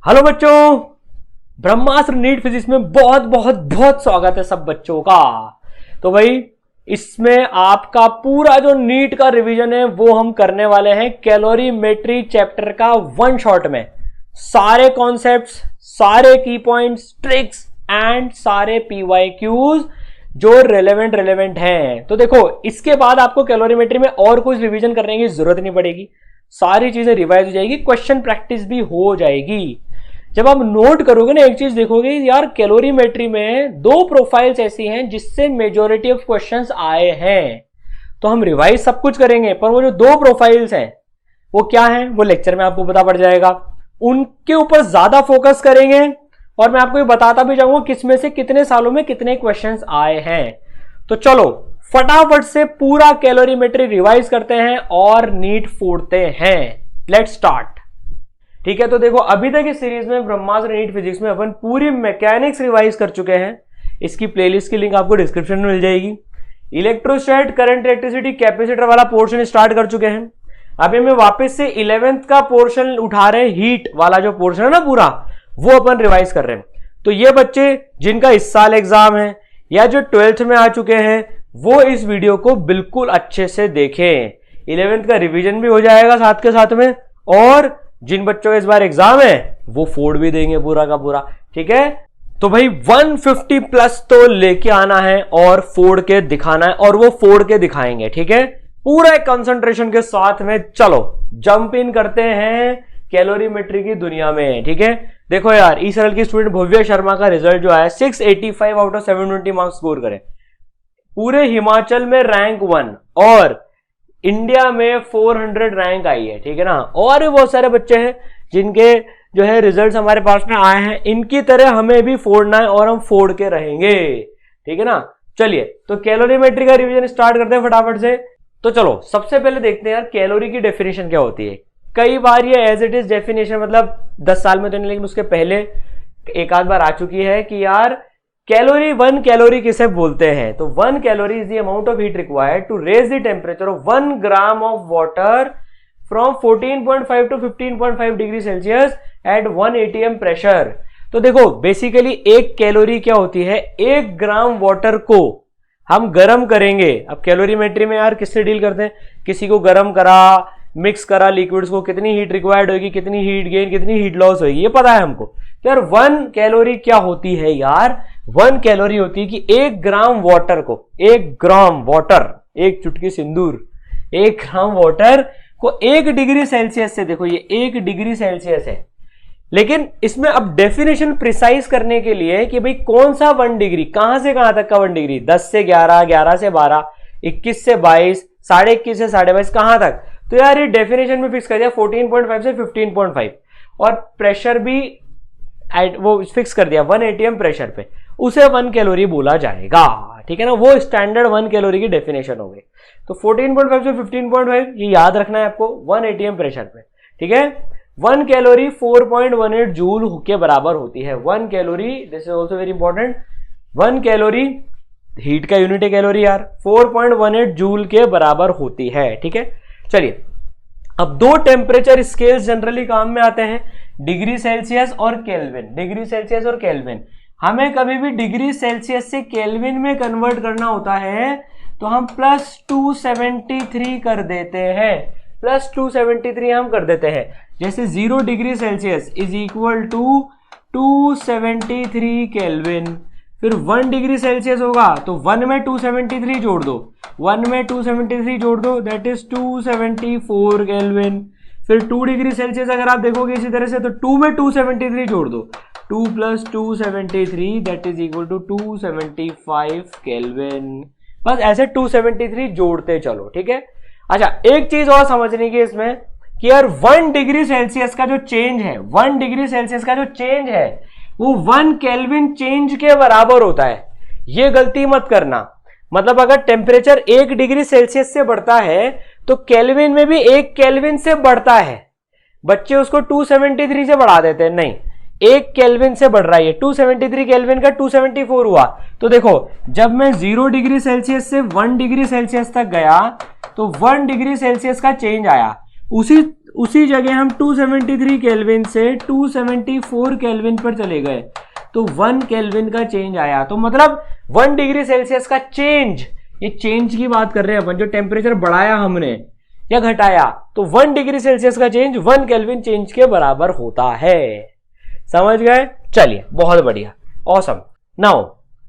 Hello बच्चों, ब्रह्मास्त्र NEET physics में बहुत बहुत बहुत स्वागत है सब बच्चों का। तो भाई इसमें आपका पूरा जो नीट का रिवीजन है वो हम करने वाले हैं कैलोरीमेट्री चैप्टर का वन शॉट में। सारे कॉन्सेप्ट्स, सारे की पॉइंट्स, ट्रिक्स एंड सारे पीवाईक्यूज जो रेलेवेंट हैं। तो देखो इसके बाद आपको कैलोरीमेट्री में और कुछ रिवीजन करने की जरूरत नहीं पड़ेगी, सारी चीजें रिवाइज हो जाएगी, क्वेश्चन प्रैक्टिस भी हो जाएगी। जब आप नोट करोगे ना एक चीज देखोगे यार, कैलोरीमेट्री में दो प्रोफाइल्स ऐसी हैं जिससे मेजॉरिटी ऑफ क्वेश्चंस आए हैं। तो हम रिवाइज सब कुछ करेंगे, पर वो जो दो प्रोफाइल्स हैं वो क्या हैं वो लेक्चर में आपको पता पड़ जाएगा। उनके ऊपर ज्यादा फोकस करेंगे और मैं आपको ये बताता भी जाऊंगा किसमें से कितने सालों में कितने क्वेश्चंस आए हैं। तो चलो फटाफट से पूरा कैलोरीमेट्री रिवाइज करते हैं और नीट फोड़ते हैं। Let's start. ठीक है, तो देखो अभी तक इस सीरीज में ब्रह्मास्त्र नीट फिजिक्स में अपन पूरी मैकेनिक्स रिवाइज कर चुके हैं। इसकी प्लेलिस्ट की लिंक आपको डिस्क्रिप्शन में मिल जाएगी। इलेक्ट्रोस्टैट, करंट, इलेक्ट्रिसिटी, कैपेसिटर वाला पोर्शन स्टार्ट कर चुके हैं। अभी हमें वापस से 11th का पोर्शन उठा रहे हैं, हीट वाला जो पोर्शन है ना पूरा, वो अपन रिवाइज कर रहे हैं। तो ये बच्चे जिनका इस साल एग्जाम है या जो 12th में आ चुके हैं वो इस वीडियो को बिल्कुल अच्छे से देखें। 11th का रिवीजन भी हो जाएगा साथ के साथ में, और जिन बच्चों का इस बार एग्जाम है वो फोड़ भी देंगे पूरा का पूरा। ठीक है, तो भाई 150 प्लस तो लेके आना है और फोड़ के दिखाना है, और वो फोड़ के दिखाएंगे। ठीक है, पूरा कंसंट्रेशन के साथ में। चलो जंप इन करते हैं कैलोरीमेट्री की दुनिया में। ठीक है, देखो यार ईसरल की स्टूडेंट भव्य शर्मा का रिजल्ट जो आया 685 आउट ऑफ 720 मार्क्स स्कोर करे, पूरे हिमाचल में रैंक 1 और इंडिया में 400 रैंक आई है। ठीक है ना, और भी बहुत सारे बच्चे हैं जिनके जो है रिजल्ट्स हमारे पास में आए हैं। इनकी तरह हमें भी फोड़ना है और हम फोड़ के रहेंगे। ठीक है ना, चलिए तो कैलोरीमेट्री का रिवीजन स्टार्ट करते हैं फटाफट से। तो चलो सबसे पहले देखते हैं यार कैलोरी की डेफिनेशन क्या होती है। कई बार ये एज इट इज डेफिनेशन मतलब 10 साल में तो नहीं, लेकिन उसके पहले एक आध बार आ चुकी है कि यार कैलोरी 1 कैलोरी किसे बोलते हैं। तो 1 calorie is the amount of heat required to raise the temperature of 1 gram of water from 14.5 to 15.5 degree Celsius at 1 atm pressure. तो देखो बेसिकली एक कैलोरी क्या होती है, 1 ग्राम वाटर को हम गर्म करेंगे। अब कैलोरीमेट्री में यार किससे डील करते हैं, किसी को गर्म करा, मिक्स करा लिक्विड्स को, कितनी हीट रिक्वायर्ड होगी, कितनी हीट गेन, कितनी हीट लॉस होगी, ये पता है हमको। तो यार 1 कैलोरी क्या होती है यार, 1 कैलोरी होती है कि 1 ग्राम वाटर को, 1 ग्राम वाटर, एक चुटकी सिंदूर, 1 ग्राम वाटर को 1 डिग्री सेल्सियस से, देखो ये 1 डिग्री सेल्सियस है, लेकिन इसमें अब डेफिनेशन प्रिसाइज करने के लिए कि भाई कौन सा 1 डिग्री, कहां से कहां तक का 1 डिग्री, 10 से 11, 11 से 12, 21 से 22, 21.5 से 22.5, कहां तक। तो यार ये डेफिनेशन में फिक्स कर दिया 14.5 से 15.5, और प्रेशर भी वो फिक्स कर दिया 1 atm प्रेशर पे, उसे 1 कैलोरी बोला जाएगा। ठीक है ना, वो स्टैंडर्ड 1 कैलोरी की डेफिनेशन हो गई। तो 14.5 से 15.5 ये याद रखना है आपको 1 atm प्रेशर पे। ठीक है, 1 कैलोरी 4.18 जूल के बराबर होती है। 1 calorie, this is also very important, 1 calorie heat का यूनिट है कैलोरी यार, 4.18 जूल के बराबर होती है। ठीक है, चलिए अब दो टेम्परेचर स्केल्स जनरली काम में आते हैं, डिग्री सेल्सियस और केल्विन। डिग्री सेल्सियस और केल्विन, हमें कभी भी डिग्री सेल्सियस से केल्विन में कन्वर्ट करना होता है तो हम +273 कर देते हैं, +273 हम कर देते हैं। जैसे 0 degree Celsius is equal to 273 kelvin, फिर 1 डिग्री सेल्सियस होगा तो 1 में 273 जोड़ दो, 1 में 273 जोड़ दो, दैट इज 274 केल्विन। फिर 2 डिग्री सेल्सियस अगर आप देखोगे इसी तरह से तो 2 में 273 जोड़ दो, 2 + 273 that is equal to 275 kelvin. बस ऐसे 273 जोड़ते चलो। ठीक है, अच्छा एक चीज और समझने की इसमें कि यार 1 डिग्री सेल्सियस का जो चेंज है, 1 डिग्री सेल्सियस का जो चेंज है वो 1 केल्विन चेंज के बराबर होता है। ये गलती मत करना, मतलब अगर टेम्परेचर 1 डिग्री सेल्सियस से बढ़ता है तो केल्विन में भी 1 केल्विन से बढ़ता है। बच्चे उसको 273 से बढ़ा देते हैं, नहीं, 1 केल्विन से बढ़ रहा है। 273 केल्विन का 274 हुआ। तो देखो जब मैं 0 डिग्री सेल्सियस से 1 डिग्री सेल्सियस तक गया तो 1 डिग्री सेल्सियस का चेंज आया, उसी जगह हम 273 केल्विन से 274 केल्विन पर चले गए तो 1 केल्विन का चेंज आया। तो मतलब 1 डिग्री सेल्सियस का चेंज, ये चेंज की बात कर रहे हैं अपन, जो टेम्परेचर बढ़ाया हमने या घटाया, तो 1 डिग्री सेल्सियस का चेंज 1 केल्विन चेंज के बराबर होता है। समझ गए? चलिए बहुत बढ़िया, awesome. Now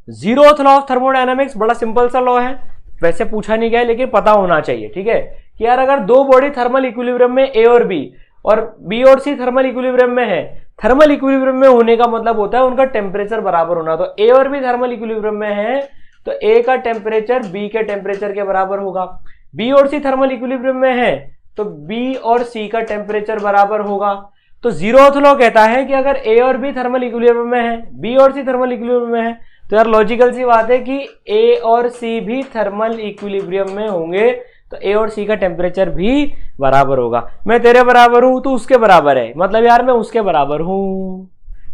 zeroth law of thermodynamics बड़ा सिंपल सा लॉ है, वैसे पूछा नहीं गया लेकिन पता होना चाहिए, ठीक है, कि यार अगर दो बॉडी थर्मल इक्विलिब्रियम में ए और बी और सी थर्मल इक्विलिब्रियम में है, थर्मल इक्विलिब्रियम में होने का मतलब होता है उनका टेम्परेचर बराबर होना। तो ए और बी थर्मल इक्विलिब्रियम में है तो ए का टेम्परेचर बी के टेम्परेचर के बराबर होगा। बी और सी थर्मल इक्विलिब्रियम में है तो बी और सी का टेम्परेचर बराबर होगा। तो जीरोथ लॉ कहता है कि अगर ए और बी थर्मल इक्विलिब्रियम में है, बी और सी थर्मल इक्विलिब्रियम में है, तो यार लॉजिकल सी बात है कि ए और सी भी थर्मल इक्विलिब्रियम में होंगे, तो ए और सी का टेम्परेचर भी बराबर होगा। मैं तेरे बराबर हूं तो उसके बराबर है, मतलब यार मैं उसके बराबर हूं,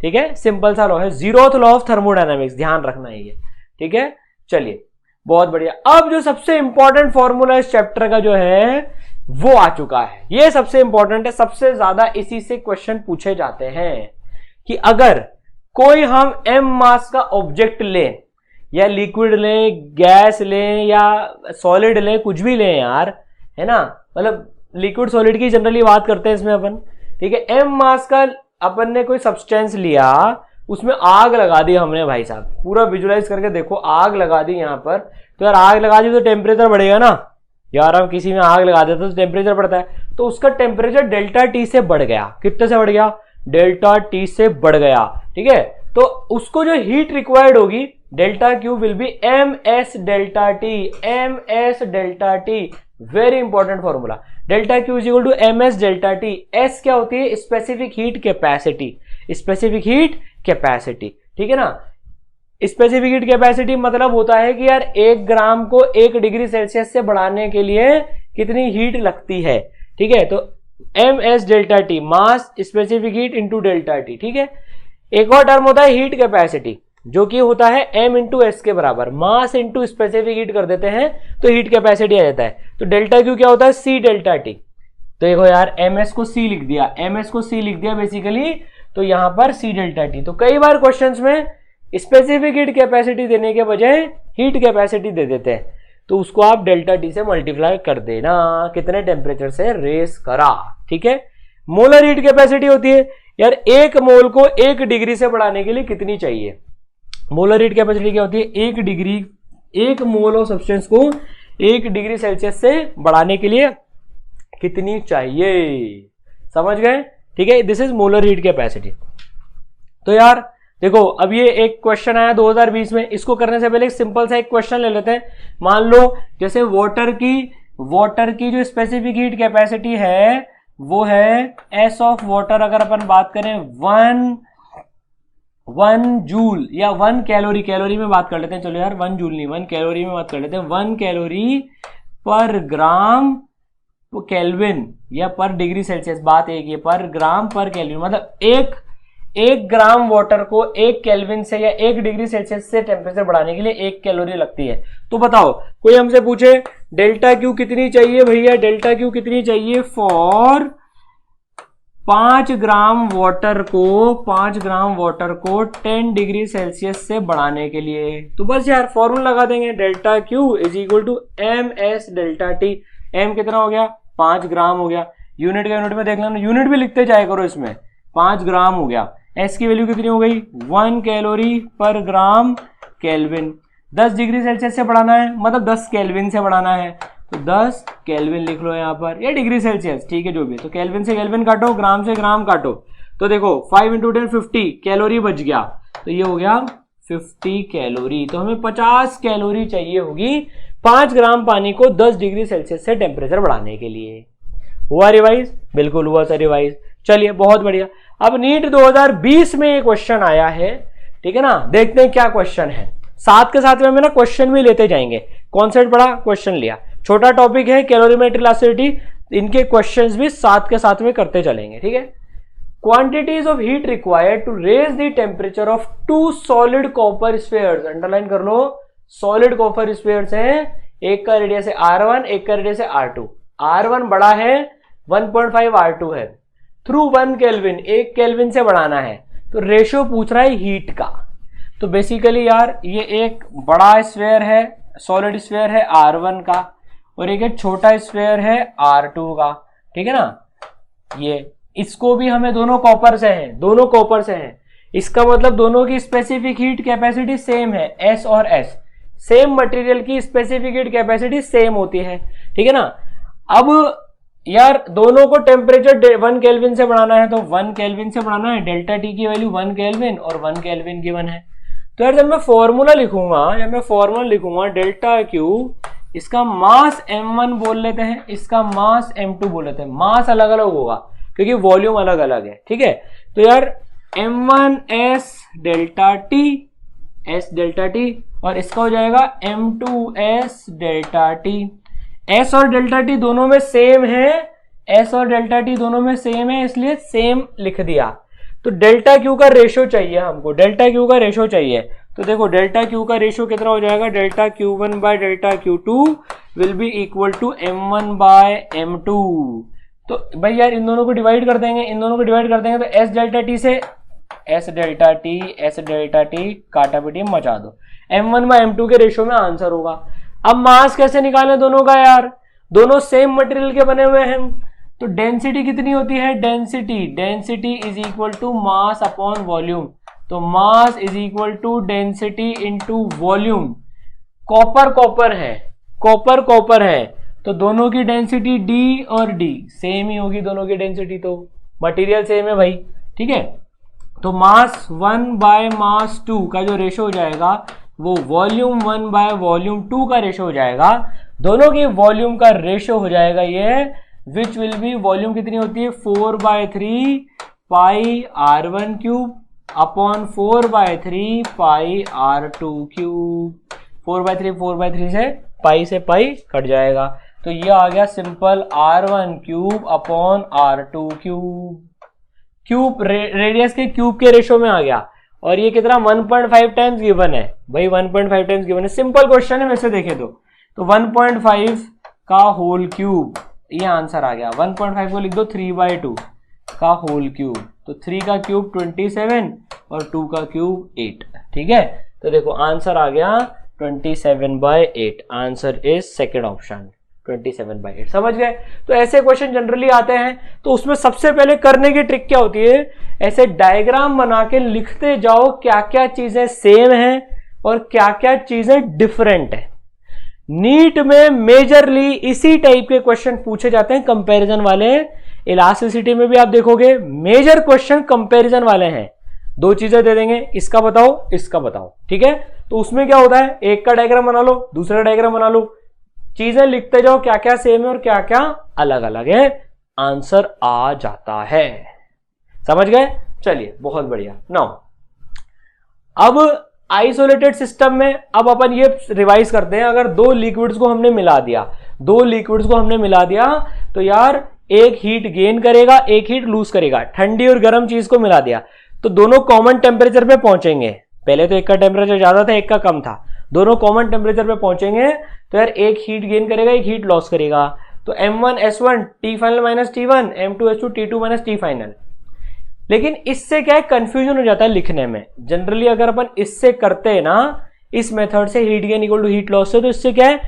ठीक है, सिंपल सा लॉ है, जीरोथ लॉ ऑफ थर्मोडायनामिक्स, ध्यान रखना है ये, ठीक है। चलिए बहुत बढ़िया। अब जो सबसे इंपॉर्टेंट फॉर्मूला इस चैप्टर का जो है वो आ चुका है, ये सबसे इंपॉर्टेंट है, सबसे ज्यादा इसी से क्वेश्चन पूछे जाते हैं कि अगर कोई हम m मास का ऑब्जेक्ट लें या लिक्विड लें, गैस लें या सॉलिड लें, कुछ भी लें यार, है ना, मतलब लिक्विड सॉलिड की जनरली बात करते हैं इसमें अपन, ठीक है। m मास का अपन ने कोई सब्सटेंस लिया, उसमें आग लगा दी हमने, भाई साहब पूरा विजुलाइज करके देखो, आग लगा दी यहां पर, तो यार आग लगा दी तो टेम्परेचर बढ़ेगा ना यार, हम किसी में आग लगा देते तो टेम्परेचर बढ़ता है, तो उसका टेम्परेचर डेल्टा टी से बढ़ गया। कितने से बढ़ गया? डेल्टा टी से बढ़ गया, ठीक है। तो उसको जो हीट रिक्वायर्ड होगी, delta Q will be M S delta T, M S delta T, very important formula, delta Q is equal to M S delta T. S क्या होती है? Specific heat capacity, specific heat capacity, ठीक है ना। Specific heat capacity मतलब होता है कि यार 1 ग्राम को 1 डिग्री सेल्सियस से बढ़ाने के लिए कितनी हीट लगती है, ठीक है। तो M S delta T, mass specific heat into delta T, ठीक है। एक और टर्म होता है हीट कैपेसिटी, जो कि होता है m इंटू एस के बराबर, मास इंटू स्पेसिफिक हीट कर देते हैं तो हीट कैपेसिटी आ जाता है। तो डेल्टा क्यू क्या होता है? C delta T. तो देखो यार ms को c लिख दिया, ms को c लिख दिया बेसिकली, तो यहां पर सी डेल्टा टी। तो कई बार क्वेश्चंस में स्पेसिफिक हीट कैपेसिटी देने के बजाय हीट कैपेसिटी दे देते हैं, तो उसको आप डेल्टा टी से मल्टीप्लाई कर देना, कितने टेम्परेचर से रेस करा, ठीक है। मोलर हीट कैपेसिटी होती है यार 1 मोल को 1 डिग्री से बढ़ाने के लिए कितनी चाहिए। मोलर हीट कैपेसिटी क्या होती है? 1 डिग्री, 1 मोल ऑफ सब्सटेंस को 1 डिग्री सेल्सियस से बढ़ाने के लिए कितनी चाहिए, समझ गए, ठीक है। This is molar heat capacity. तो यार देखो अब ये एक क्वेश्चन आया 2020 में, इसको करने से पहले एक सिंपल सा एक क्वेश्चन ले लेते हैं। मान लो जैसे वाटर की जो स्पेसिफिक हीट कैपेसिटी है वो है एस ऑफ वाटर, अगर अपन बात करें 1 जूल या 1 कैलोरी, कैलोरी में बात कर लेते हैं, चलो यार 1 जूल नहीं 1 कैलोरी में बात कर लेते हैं, 1 कैलोरी पर ग्राम केल्विन या पर डिग्री सेल्सियस, बात एक ही, पर ग्राम पर केल्विन, मतलब एक ग्राम वाटर को 1 केल्विन से या 1 डिग्री सेल्सियस से टेम्परेचर बढ़ाने के लिए 1 कैलोरी लगती है। तो बताओ कोई हमसे पूछे डेल्टा क्यू कितनी चाहिए भैया, डेल्टा क्यू कितनी चाहिए फॉर 5 ग्राम वाटर को 10 डिग्री सेल्सियस से बढ़ाने के लिए, तो बस यार फॉर्मूला लगा देंगे, delta Q is equal to M S delta T. M कितना हो गया? 5 ग्राम हो गया, यूनिट का यूनिट में देख लेना, यूनिट भी लिखते जाए करो इसमें, 5 ग्राम हो गया। एस की वैल्यू कितनी हो गई? 1 कैलोरी पर ग्राम केल्विन। 10 डिग्री सेल्सियस से बढ़ाना है, मतलब 10 केल्विन से बढ़ाना है, तो 10 केल्विन लिख लो यहाँ पर, या डिग्री सेल्सियस, ठीक है जो भी। तो केल्विन से केल्विन काटो, ग्राम से ग्राम काटो, तो देखो 5 इंटू 10 50 कैलोरी बच गया, तो ये हो गया 50 कैलोरी। तो हमें 50 कैलोरी चाहिए होगी 5 ग्राम पानी को 10 डिग्री सेल्सियस से टेम्परेचर बढ़ाने के लिए। हुआ रिवाइज? बिल्कुल हुआ सर रिवाइज। चलिए बहुत बढ़िया। अब नीट 2020 में एक क्वेश्चन आया है, ठीक है ना, देखते हैं क्या क्वेश्चन है। साथ के साथ में ना क्वेश्चन भी लेते जाएंगे, कॉन्सेप्ट पढ़ा, क्वेश्चन लिया, छोटा टॉपिक है कैलोरीमेट्री इलास्टिसिटी, इनके क्वेश्चंस भी साथ के साथ में करते चलेंगे, ठीक है। Quantities of heat required to raise the temperature of 2 solid copper spheres, underline कर लो, सॉलिड कॉपर स्फीयर्स हैं, एक का रेडियस है R1, एक का रेडियस है R2। R1 बड़ा है 1.5 R2 है, थ्रू 1 केल्विन, 1 केल्विन से बढ़ाना है, तो रेशियो पूछ रहा है हीट का। तो बेसिकली यार ये एक बड़ा स्फीयर है, सॉलिड स्फीयर है R1 का, और एक छोटा स्फीयर है R2 का, ठीक है ना। ये इसको भी हमें दोनों कॉपर से हैं, दोनों कॉपर से हैं, इसका मतलब दोनों की स्पेसिफिक हीट कैपेसिटी सेम है, S और S, सेम मटेरियल की स्पेसिफिक हीट कैपेसिटी सेम होती है, ठीक है ना। अब यार दोनों को टेम्परेचर 1 केल्विन से बढ़ाना है, तो 1 केल्विन से बढ़ाना है, डेल्टा टी की वैल्यू 1 केल्विन और 1 केल्विन गिवन है। तो यार जब मैं फॉर्मूला लिखूंगा डेल्टा क्यू, इसका मास m1 बोल लेते हैं, इसका मास m2 बोल लेते हैं, मास अलग अलग होगा क्योंकि वॉल्यूम अलग अलग है, ठीक है। तो यार m1 s डेल्टा टी और इसका हो जाएगा m2 s delta T. s और डेल्टा टी दोनों में सेम है, इसलिए सेम लिख दिया। तो डेल्टा क्यू का रेशियो चाहिए हमको, तो देखो डेल्टा क्यू का रेशियो कितना हो जाएगा, delta Q1 by delta Q2 will be equal to M1 by M2। तो भाई यार इन दोनों को डिवाइड कर देंगे, तो S डेल्टा टी काटा पीटी मचा दो, M1 बाय M2 के रेशियो में आंसर होगा। अब मास कैसे निकालें दोनों का यार, दोनों सेम मटेरियल के बने हुए हैं, तो डेंसिटी कितनी होती है, density is equal to mass upon volume, तो mass is equal to density into volume. Copper है, तो दोनों की डेंसिटी D और D सेम ही होगी, दोनों की डेंसिटी, तो मटेरियल सेम है भाई, ठीक है। तो मास 1 बाय मास 2 का जो रेशियो हो जाएगा वो वॉल्यूम 1 बाय वॉल्यूम 2 का रेशियो हो जाएगा, दोनों की वॉल्यूम का रेशियो हो जाएगा ये, विच विल बी, वॉल्यूम कितनी होती है 4/3 पाई R1 क्यूब अपॉन 4/3 पाई R2 क्यूब। 4/3 से पाई कट जाएगा, तो ये आ गया simple R1 cube upon R2 cube radius के क्यूब के रेशियो में आ गया, और ये कितना 1.5 टाइम्स गिवन है भाई, 1.5 टाइम्स गिवन है, सिंपल क्वेश्चन है वैसे देखे तो 1.5 का होल क्यूब, ये आंसर आ गया। 1.5 को लिख दो 3/2 का होल क्यूब, तो 3 का क्यूब 27 और 2 का क्यूब 8, ठीक है। तो देखो आंसर आ गया 27/8, आंसर इज सेकेंड ऑप्शन 27/8, समझ गए। तो ऐसे क्वेश्चन जनरली आते हैं, तो उसमें सबसे पहले करने की ट्रिक क्या होती है, ऐसे डायग्राम बना के लिखते जाओ क्या क्या चीजें सेम हैं और क्या क्या चीजें डिफरेंट है। नीट में मेजरली इसी टाइप के क्वेश्चन पूछे जाते हैं, कंपैरिजन वाले। इलास्टिसिटी में भी आप देखोगे मेजर क्वेश्चन कंपैरिजन वाले हैं, दो चीजें दे देंगे, इसका बताओ, ठीक है। तो उसमें क्या होता है, एक का डायग्राम बना लो, दूसरा डायग्राम बना लो, चीजें लिखते जाओ क्या क्या सेम है और क्या क्या अलग अलग है, आंसर आ जाता है, समझ गए। चलिए बहुत बढ़िया। नाउ अब आइसोलेटेड सिस्टम में अब अपन ये रिवाइज करते हैं, अगर दो लिक्विड्स को हमने मिला दिया तो यार एक हीट गेन करेगा, एक हीट लूज करेगा। ठंडी और गर्म चीज को मिला दिया तो दोनों कॉमन टेम्परेचर पे पहुंचेंगे, पहले तो एक का टेम्परेचर ज्यादा था एक का कम था, दोनों कॉमन टेम्परेचर पे पहुंचेंगे, तो यार एक हीट गेन करेगा एक हीट लॉस करेगा, तो M1S1 T final minus T1, M2S2 T2 minus T final. लेकिन इससे क्या है, कंफ्यूजन हो जाता है लिखने में। जनरली अगर अपन इससे करते हैं ना, इस मेथड से heat gain equal to heat loss से, तो इससे क्या है,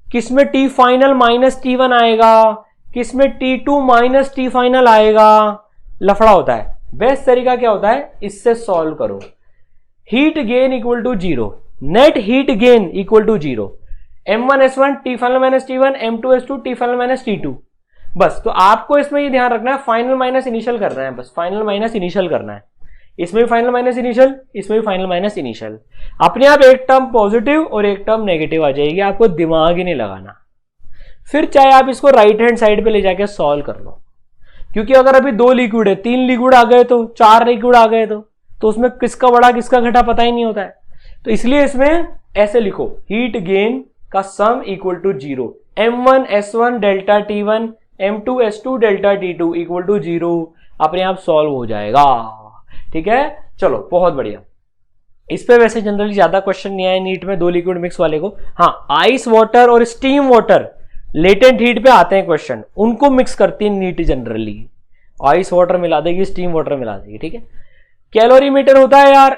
किसमें T फाइनल माइनस T1 आएगा, किसमें T2 माइनस T फाइनल आएगा, लफड़ा होता है। बेस्ट तरीका क्या होता है, इससे सॉल्व करो, heat gain equal to 0, net heat gain equal to 0, M1S1 T final minus T1, M2S2 T final minus T2। बस तो आपको इसमें ये ध्यान रखना है, फाइनल माइनस इनिशियल करना है, बस फाइनल माइनस इनिशियल करना है, इसमें भी फाइनल माइनस इनिशियल, इसमें भी फाइनल माइनस इनिशियल। अपने आप एक टर्म पॉजिटिव और एक टर्म नेगेटिव आ जाएगी, आपको दिमाग ही नहीं लगाना। फिर चाहे आप इसको राइट हैंड साइड पे ले जाके सॉल्व कर लो, क्योंकि अगर अभी 2 लिक्विड है, 3 लिक्विड आ गए तो 4 लिक्विड आ गए तो उसमें किसका बड़ा किसका घटा पता ही नहीं होता है। तो इसलिए इसमें ऐसे लिखो, हीट गेन का sum equal to 0, M1S1 delta T1, M2S2 delta T2 equal to 0, अपने आप सॉल्व हो जाएगा। ठीक है, चलो बहुत बढ़िया। इस पे वैसे जनरली ज्यादा क्वेश्चन नहीं आए नीट में, 2 लिक्विड मिक्स वाले को। हाँ, आइस वाटर और स्टीम वाटर लेटेंट हीट पे आते हैं क्वेश्चन, उनको मिक्स करती है नीट जनरली, आइस वाटर मिला देगी, स्टीम वाटर मिला देगी, ठीक है। कैलोरीमीटर होता है यार,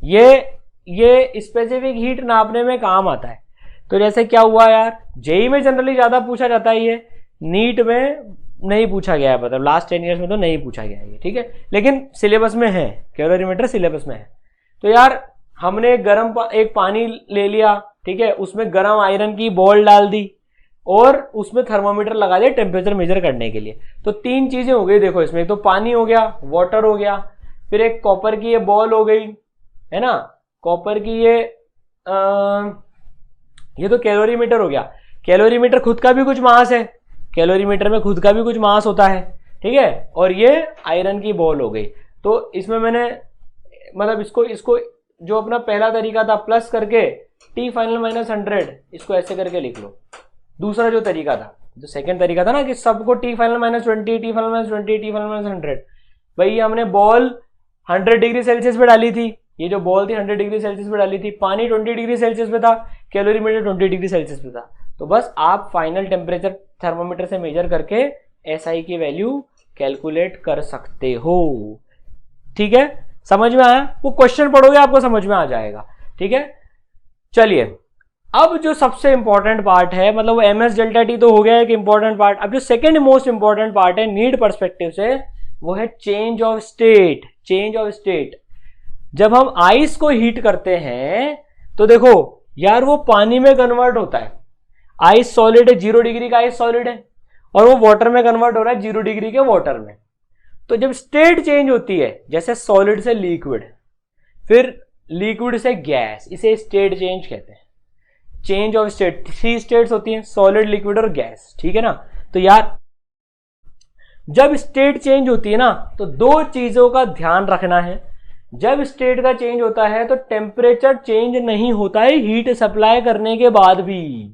ये स्पेसिफिक हीट नापने में काम आता है। तो जैसे क्या हुआ यार, जेई में जनरली ज्यादा पूछा जाता है, ये नीट में नहीं पूछा गया है, मतलब लास्ट 10 ईयर्स में तो नहीं पूछा गया है ये, ठीक है, लेकिन सिलेबस में है, कैलोरीमीटर सिलेबस में है। तो यार हमने एक पानी ले लिया, ठीक है, उसमें गर्म आयरन की बॉल डाल दी और उसमें थर्मोमीटर लगा दिया टेम्परेचर मेजर करने के लिए। तो 3 चीजें हो गई देखो इसमें, तो पानी हो गया, वाटर हो गया, फिर एक कॉपर की ये बॉल हो गई, है ना, कॉपर की ये तो कैलोरीमीटर हो गया। कैलोरीमीटर खुद का भी कुछ मास है, कैलोरीमीटर में खुद का भी कुछ मास होता है, ठीक है, और ये आयरन की बॉल हो गई। तो इसमें मैंने मतलब इसको जो अपना पहला तरीका था प्लस करके T फाइनल माइनस 100, इसको ऐसे करके लिख लो। दूसरा जो तरीका था, जो सेकंड तरीका था ना कि सबको T final minus 20, T final minus 20, T final minus 100, भाई हमने बॉल 100 डिग्री सेल्सियस पे डाली थी, ये जो बॉल थी 100 डिग्री सेल्सियस पे डाली थी, पानी 20 डिग्री सेल्सियस पे था, कैलोरीमीटर 20 डिग्री सेल्सियस पे था। तो बस आप फाइनल टेम्परेचर थर्मोमीटर से मेजर करके SI की वैल्यू कैलकुलेट कर सकते हो, ठीक है, समझ में आया? वो क्वेश्चन पढ़ोगे आपको समझ में आ जाएगा, ठीक है। चलिए अब जो सबसे इंपॉर्टेंट पार्ट है, मतलब वो MS डेल्टा T तो हो गया एक इंपॉर्टेंट पार्ट, अब जो सेकंड मोस्ट इंपॉर्टेंट पार्ट है नीड पर्सपेक्टिव से, वो है change of state. Change of state, जब हम आइस को हीट करते हैं तो देखो यार वो पानी में कन्वर्ट होता है, आइस सॉलिड है, 0 डिग्री का आइस सॉलिड है, और वो वाटर में कन्वर्ट हो रहा है 0 डिग्री के वाटर में। तो जब स्टेट चेंज होती है, जैसे सॉलिड से लिक्विड, फिर लिक्विड से गैस, इसे स्टेट चेंज कहते हैं। चेंज ऑफ स्टेट 3 स्टेट्स होती हैं, सॉलिड, लिक्विड और गैस, ठीक है ना। तो यार जब स्टेट चेंज होती है ना, तो 2 चीजों का ध्यान रखना है। जब स्टेट का चेंज होता है तो टेम्परेचर चेंज नहीं होता है हीट सप्लाई करने के बाद भी,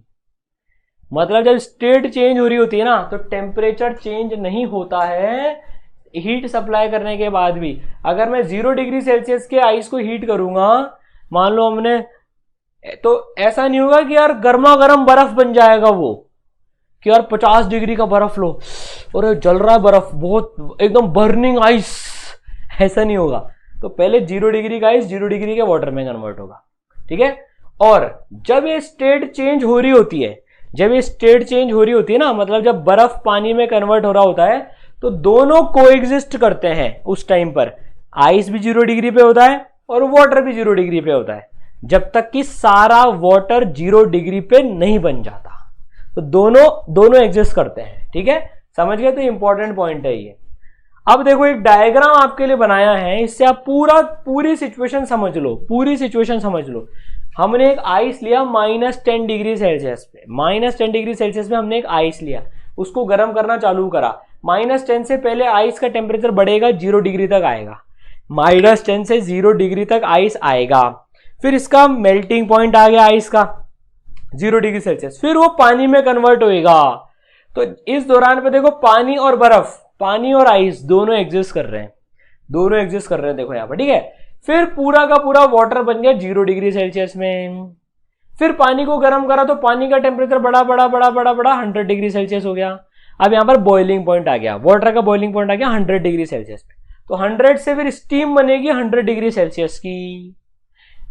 मतलब जब स्टेट चेंज हो रही होती है ना तो टेम्परेचर चेंज नहीं होता है हीट सप्लाई करने के बाद भी। अगर मैं 0 डिग्री सेल्सियस के आइस को हीट करूंगा, मान लो हमने, तो ऐसा नहीं होगा कि यार गर्मा गर्म बर्फ बन जाएगा वो, कि यार 50 डिग्री का बर्फ लो और जल रहा है बर्फ, बहुत एकदम बर्निंग आइस, ऐसा नहीं होगा। तो पहले 0 डिग्री का आइस 0 डिग्री के वाटर में कन्वर्ट होगा, ठीक है। और जब ये स्टेट चेंज हो रही होती है, जब ये स्टेट चेंज हो रही होती है ना, मतलब जब बर्फ पानी में कन्वर्ट हो रहा होता है, तो दोनों कोएग्जिस्ट करते हैं उस टाइम पर। आइस भी 0 डिग्री पे होता है और वाटर भी 0 डिग्री पे होता है, जब तक कि सारा वाटर 0 डिग्री पे नहीं बन जाता। तो दोनों एग्जिस्ट करते हैं, ठीक है, समझ गए? तो इंपॉर्टेंट पॉइंट है ये। अब देखो एक डायग्राम आपके लिए बनाया है, इससे आप पूरी सिचुएशन समझ लो, पूरी सिचुएशन समझ लो। हमने एक आइस लिया -10 डिग्री सेल्सियस पे, -10 डिग्री सेल्सियस में हमने एक आइस लिया, उसको गर्म करना चालू करा। -10 से पहले आइस का टेम्परेचर बढ़ेगा, 0 डिग्री तक आएगा, -10 से 0 डिग्री तक आइस आएगा, फिर इसका मेल्टिंग पॉइंट आ गया आइस का 0 डिग्री सेल्सियस, फिर वो पानी में कन्वर्ट होएगा। तो इस दौरान पे देखो पानी और बर्फ, पानी और आइस दोनों एग्जिस्ट कर रहे हैं, दोनों एग्जिस्ट कर रहे हैं, देखो यहां पर, ठीक है। फिर पूरा का पूरा वाटर बन गया 0 डिग्री सेल्सियस में, फिर पानी को गर्म करा तो पानी का टेम्परेचर बड़ा 100 डिग्री सेल्सियस हो गया। अब यहां पर बॉइलिंग पॉइंट आ गया, वाटर का बॉइलिंग पॉइंट आ गया 100 डिग्री सेल्सियस पे। तो 100 से फिर स्टीम बनेगी 100 डिग्री सेल्सियस की,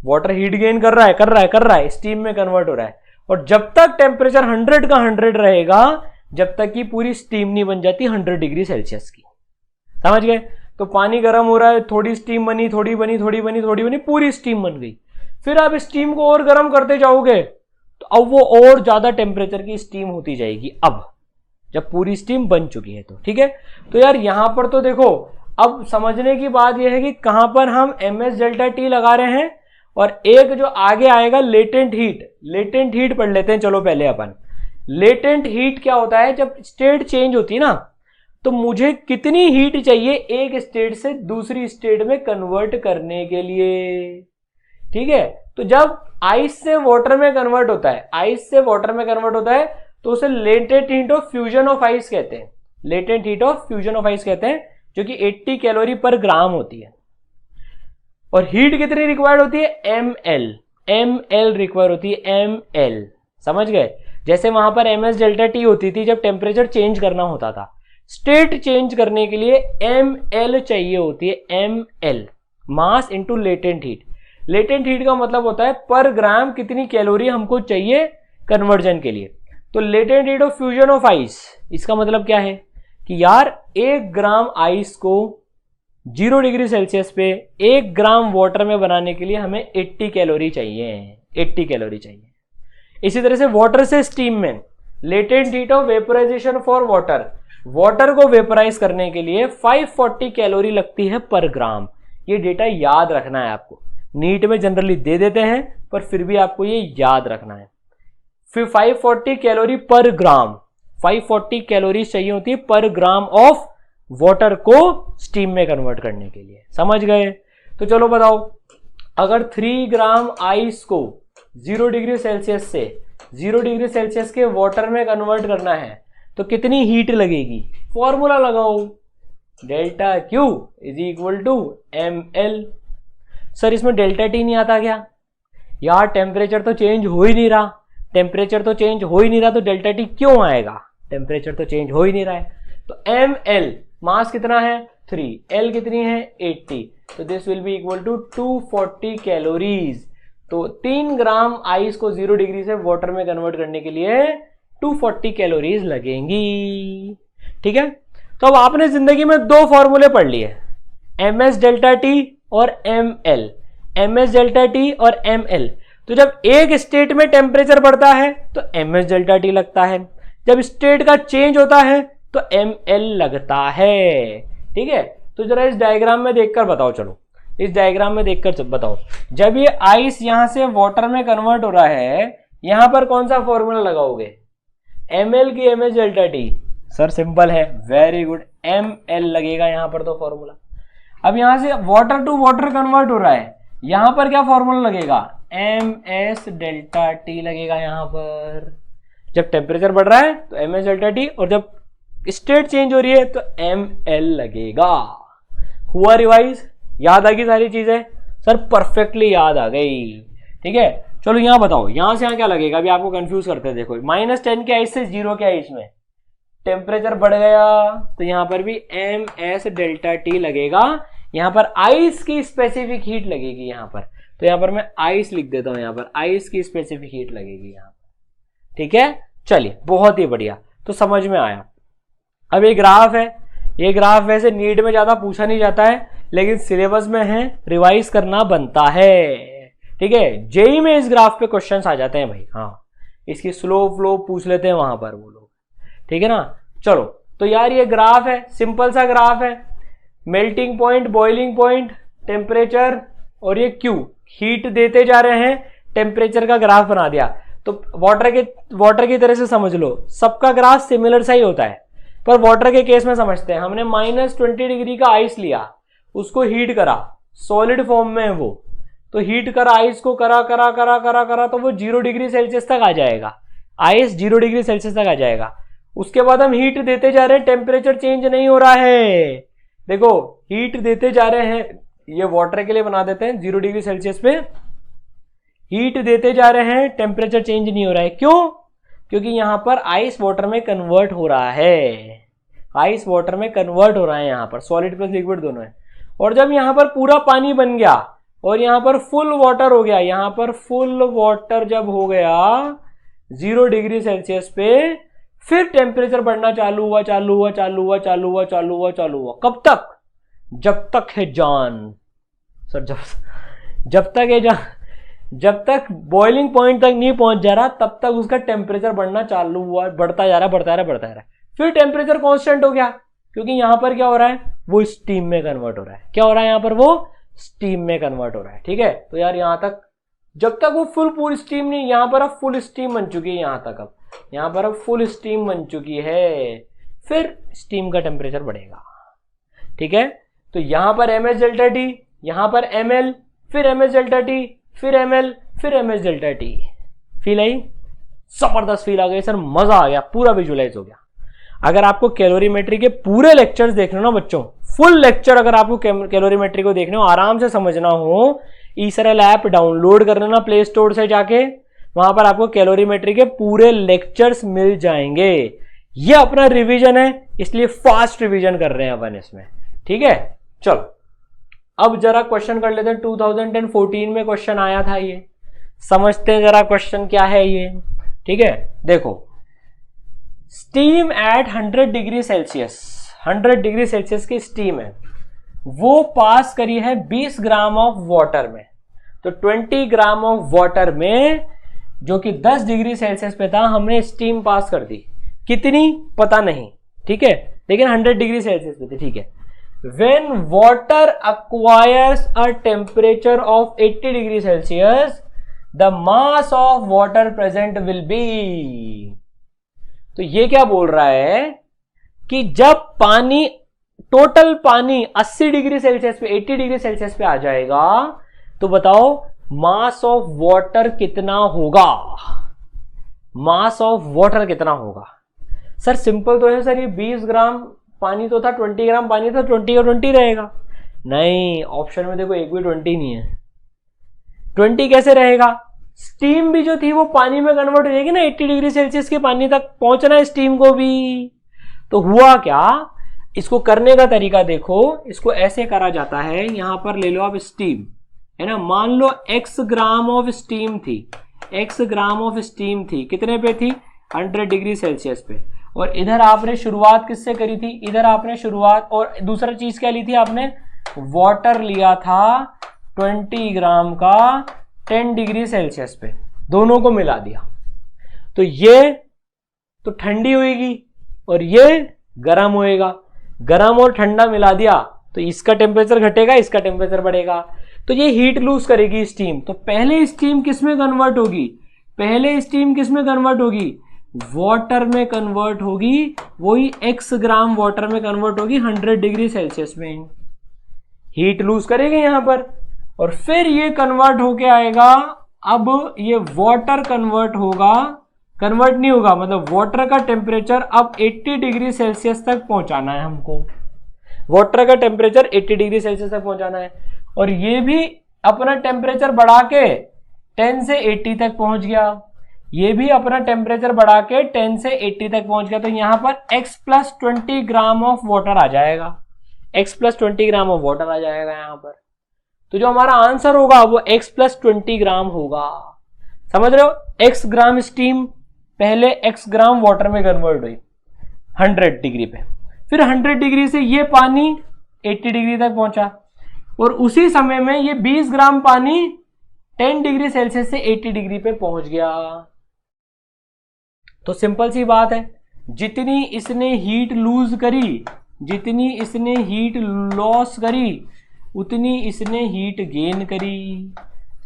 वाटर हीट गेन कर रहा है, स्टीम में कन्वर्ट हो रहा है। और जब तक टेम्परेचर 100 का 100 रहेगा, जब तक कि पूरी स्टीम नहीं बन जाती 100 डिग्री सेल्सियस की, समझ गए? तो पानी गर्म हो रहा है, थोड़ी स्टीम बनी, थोड़ी बनी, पूरी स्टीम बन गई। फिर आप स्टीम को और गर्म करते जाओगे तो अब वो और ज्यादा टेम्परेचर की स्टीम होती जाएगी, अब जब पूरी स्टीम बन चुकी है तो, ठीक है। तो यार यहां पर तो देखो, अब समझने की बात यह है कि कहां पर हम MS डेल्टा T लगा रहे हैं, और एक जो आगे आएगा लेटेंट हीट पढ़ लेते हैं। चलो पहले अपन लेटेंट हीट क्या होता है, जब स्टेट चेंज होती है ना, तो मुझे कितनी हीट चाहिए एक स्टेट से दूसरी स्टेट में कन्वर्ट करने के लिए, ठीक है। तो जब आइस से वाटर में कन्वर्ट होता है, तो उसे latent heat of fusion of ice कहते हैं, latent heat of fusion of ice कहते हैं, जो कि 80 कैलोरी पर ग्राम होती है। और हीट कितनी रिक्वायर्ड होती है, ml रिक्वायर होती है, ml, समझ गए? जैसे वहां पर ms डेल्टा टी होती थी जब टेम्परेचर चेंज करना होता था, स्टेट चेंज करने के लिए ml चाहिए होती है, ml mass into latent heat. Latent heat का मतलब होता है पर ग्राम कितनी कैलोरी हमको चाहिए कन्वर्जन के लिए। तो latent heat of fusion of ice, इसका मतलब क्या है कि यार 1 ग्राम आइस को 0 डिग्री सेल्सियस पे 1 ग्राम वाटर में बनाने के लिए हमें 80 कैलोरी चाहिए, 80 कैलोरी चाहिए। इसी तरह से वाटर से स्टीम में latent heat of vaporisation for water, water को वेपोराइज करने के लिए 540 कैलोरी लगती है पर ग्राम। ये डेटा याद रखना है आपको, नीट में जनरली दे देते हैं पर फिर भी आपको ये याद रखना है। फिर 540 कैलोरी पर ग्राम, 540 कैलोरी चाहिए होती है पर ग्राम ऑफ वाटर को स्टीम में कन्वर्ट करने के लिए। समझ गए? तो चलो बताओ, अगर 3 ग्राम आइस को 0 डिग्री सेल्सियस से 0 डिग्री सेल्सियस के वाटर में कन्वर्ट करना है तो कितनी हीट लगेगी? फॉर्मूला लगाओ, delta Q is equal to ml। Sir इसमें डेल्टा टी नहीं आता क्या? यार टेम्परेचर तो चेंज हो ही नहीं रहा, टेम्परेचर तो चेंज हो ही नहीं रहा तो डेल्टा टी क्यों आएगा? टेम्परेचर तो चेंज हो ही नहीं रहा है। तो ml मास कितना है 3, l कितनी है 80, तो this will be equal to 240 calories. तो 3 ग्राम आइस को 0 डिग्री से वाटर में कन्वर्ट करने के लिए 240 कैलोरीज लगेंगी। ठीक है, तो अब आपने जिंदगी में 2 फॉर्मूले पढ़ लिए, ms डेल्टा टी और ml, ms डेल्टा टी और ml। तो जब एक स्टेट में टेम्परेचर बढ़ता है तो ms डेल्टा टी लगता है, जब स्टेट का चेंज होता है तो ml लगता है। ठीक है, तो जरा इस डायग्राम में देखकर बताओ, चलो इस डायग्राम में देखकर बताओ, जब ये आइस यहां से वाटर में कन्वर्ट हो रहा है, यहां पर कौन सा फॉर्मूला लगाओगे? ml की ms delta T? Sir simple है, वेरी गुड, ml लगेगा यहां पर तो फॉर्मूला। अब यहां से वाटर टू वाटर कन्वर्ट हो रहा है, यहां पर क्या फॉर्मूला लगेगा? ms डेल्टा टी लगेगा यहां पर। जब टेम्परेचर बढ़ रहा है तो ms डेल्टा टी, और जब स्टेट चेंज हो रही है तो ml लगेगा। हुआ रिवाइज? याद आ गई सारी चीजें? सर परफेक्टली याद आ गई। ठीक है, चलो यहां बताओ, यहां से यहां क्या लगेगा? अभी आपको कंफ्यूज करते हैं, देखो -10 के आइस से 0 के आइस में टेम्परेचर बढ़ गया तो यहां पर भी ms डेल्टा टी लगेगा। यहां पर आइस की स्पेसिफिक हीट लगेगी यहां पर, तो यहां पर मैं आइस लिख देता हूं, यहां पर आइस की स्पेसिफिक हीट लगेगी यहां पर। ठीक है, चलिए बहुत ही बढ़िया, तो समझ में आया। अब ये ग्राफ है, ये ग्राफ वैसे नीट में ज्यादा पूछा नहीं जाता है लेकिन सिलेबस में है, रिवाइज करना बनता है। ठीक है, जेई में इस ग्राफ पे क्वेश्चंस आ जाते हैं भाई। हाँ, इसकी स्लो फ्लो पूछ लेते हैं वहां पर वो लोग। ठीक है ना, चलो तो यार ये ग्राफ है, सिंपल सा ग्राफ है, melting point, boiling point, temperature और ये क्यू, हीट देते जा रहे हैं, टेम्परेचर का ग्राफ बना दिया। तो वाटर की तरह से समझ लो, सबका ग्राफ सिमिलर सा ही होता है, पर वाटर के केस में समझते हैं। हमने -20 डिग्री का आइस लिया, उसको हीट करा, सॉलिड फॉर्म में है वो, तो हीट करा आइस को, करा तो वो 0 डिग्री सेल्सियस तक आ जाएगा, आइस 0 डिग्री सेल्सियस तक आ जाएगा। उसके बाद हम हीट देते जा रहे हैं, टेम्परेचर चेंज नहीं हो रहा है। देखो हीट देते जा रहे हैं, ये वाटर के लिए बना देते हैं, 0 डिग्री सेल्सियस पे हीट देते जा रहे हैं, टेम्परेचर चेंज नहीं हो रहा है। क्यों? क्योंकि यहां पर आइस वाटर में कन्वर्ट हो रहा है, आइस वाटर में कन्वर्ट हो रहा है, यहां पर सॉलिड प्लस लिक्विड दोनों है। और जब यहां पर पूरा पानी बन गया और यहां पर फुल वाटर हो गया, यहां पर फुल वाटर जब हो गया 0 डिग्री सेल्सियस पे, फिर टेम्परेचर बढ़ना चालू हुआ। कब तक? जब तक है जान। सर जब तक है जान, जब तक बॉइलिंग पॉइंट तक नहीं पहुंच जा रहा तब तक उसका टेम्परेचर बढ़ना चालू हुआ, बढ़ता जा रहा है। फिर टेम्परेचर कांस्टेंट हो गया, क्योंकि यहां पर क्या हो रहा है, वो स्टीम में कन्वर्ट हो रहा है। क्या हो रहा है यहां पर? वो स्टीम में कन्वर्ट हो रहा है। ठीक है, तो यार यहां तक जब तक वो फुल स्टीम नहीं, यहां पर अब फुल स्टीम बन चुकी है, यहां तक अब यहां पर अब फुल स्टीम बन चुकी है, फिर स्टीम का टेम्परेचर बढ़ेगा। ठीक है, तो यहां पर ms डेल्टा टी, यहां पर ml, फिर ms डेल्टा टी, फिर ml, फिर ms delta T. Feel I? जबरदस्त फील आ गई सर, मजा आ गया, पूरा विजुअलाइज हो गया। अगर आपको कैलोरीमेट्री के पूरे लेक्चर्स देखने हो ना बच्चों, फुल लेक्चर अगर आपको कैलोरीमेट्री को देखने हो, आराम से समझना हो, ईसरल ऐप डाउनलोड कर लेना प्ले स्टोर से जाके, वहां पर आपको कैलोरीमेट्री के पूरे लेक्चर्स मिल जाएंगे। ये अपना रिवीजन है, इसलिए फास्ट रिवीजन कर रहे हैं अपन इसमें, ठीक है। चलो अब जरा क्वेश्चन कर लेते हैं। 2014 में क्वेश्चन आया था, ये समझते हैं जरा क्वेश्चन क्या है ये, ठीक है। देखो, steam eight 100 degree Celsius, 100 degree Celsius की स्टीम है, वो पास करी है 20 ग्राम ऑफ वाटर में। तो 20 ग्राम ऑफ वाटर में, जो कि 10 डिग्री सेल्सियस पे था, हमने स्टीम पास कर दी। कितनी पता नहीं, ठीक है, लेकिन 100 डिग्री सेल्सियस पे थी, ठीक है। When water acquires a temperature of 80 degree Celsius, the mass of water present will be। तो ये क्या बोल रहा है कि जब पानी, टोटल पानी 80 डिग्री सेल्सियस पे, 80 डिग्री सेल्सियस पे आ जाएगा, तो बताओ मास ऑफ वाटर कितना होगा, मास ऑफ वाटर कितना होगा। सर सिंपल तो है सर, ये 20 ग्राम पानी तो था, 20 ग्राम पानी था, 20 का 20 रहेगा। नहीं, ऑप्शन में देखो एक भी 20 नहीं है। 20 कैसे रहेगा? स्टीम भी जो थी वो पानी में कन्वर्ट हो जाएगी ना, 80 डिग्री सेल्सियस के पानी तक पहुंचना है स्टीम को भी। तो हुआ क्या, इसको करने का तरीका देखो, इसको ऐसे करा जाता है। यहां पर ले लो आप स्टीम, है ना, मान लो x ग्राम ऑफ स्टीम थी, x ग्राम ऑफ स्टीम थी, कितने पे थी, 100 डिग्री सेल्सियस पे। और इधर आपने शुरुआत किससे करी थी, इधर आपने शुरुआत, और दूसरा चीज क्या ली थी आपने, वाटर लिया था 20 ग्राम का 10 डिग्री सेल्सियस पे, दोनों को मिला दिया। तो ये तो ठंडी होएगी और ये गर्म होएगा, गर्म और ठंडा मिला दिया तो इसका टेम्परेचर घटेगा, इसका टेम्परेचर बढ़ेगा, तो ये हीट लूज करेगी स्टीम। तो पहले स्टीम किस में कन्वर्ट होगी, पहले स्टीम किस में कन्वर्ट होगी, वाटर में कन्वर्ट होगी, वही x ग्राम वाटर में कन्वर्ट होगी 100 डिग्री सेल्सियस में, हीट लूज करेंगे यहां पर, और फिर ये कन्वर्ट होके आएगा। अब ये वाटर कन्वर्ट होगा, कन्वर्ट नहीं होगा, मतलब वाटर का टेम्परेचर अब 80 डिग्री सेल्सियस तक पहुंचाना है हमको, वाटर का टेम्परेचर 80 डिग्री सेल्सियस तक पहुंचाना है। और ये भी अपना टेम्परेचर बढ़ा के 10 से 80 तक पहुंच गया, ये भी अपना टेम्परेचर बढ़ा के 10 से 80 तक पहुंच गया। तो यहां पर x plus 20 gram of water आ जाएगा, x plus 20 gram of water आ जाएगा यहां पर। तो जो हमारा आंसर होगा वो x प्लस 20 ग्राम होगा। समझ रहे हो, x ग्राम स्टीम पहले x ग्राम वाटर में कन्वर्ट हुई 100 डिग्री पे, फिर 100 डिग्री से ये पानी 80 डिग्री तक पहुंचा, और उसी समय में ये 20 ग्राम पानी 10 डिग्री सेल्सियस से 80 डिग्री पे पहुंच गया। तो सिंपल सी बात है, जितनी इसने हीट लूज करी, जितनी इसने हीट लॉस करी, उतनी इसने हीट गेन करी।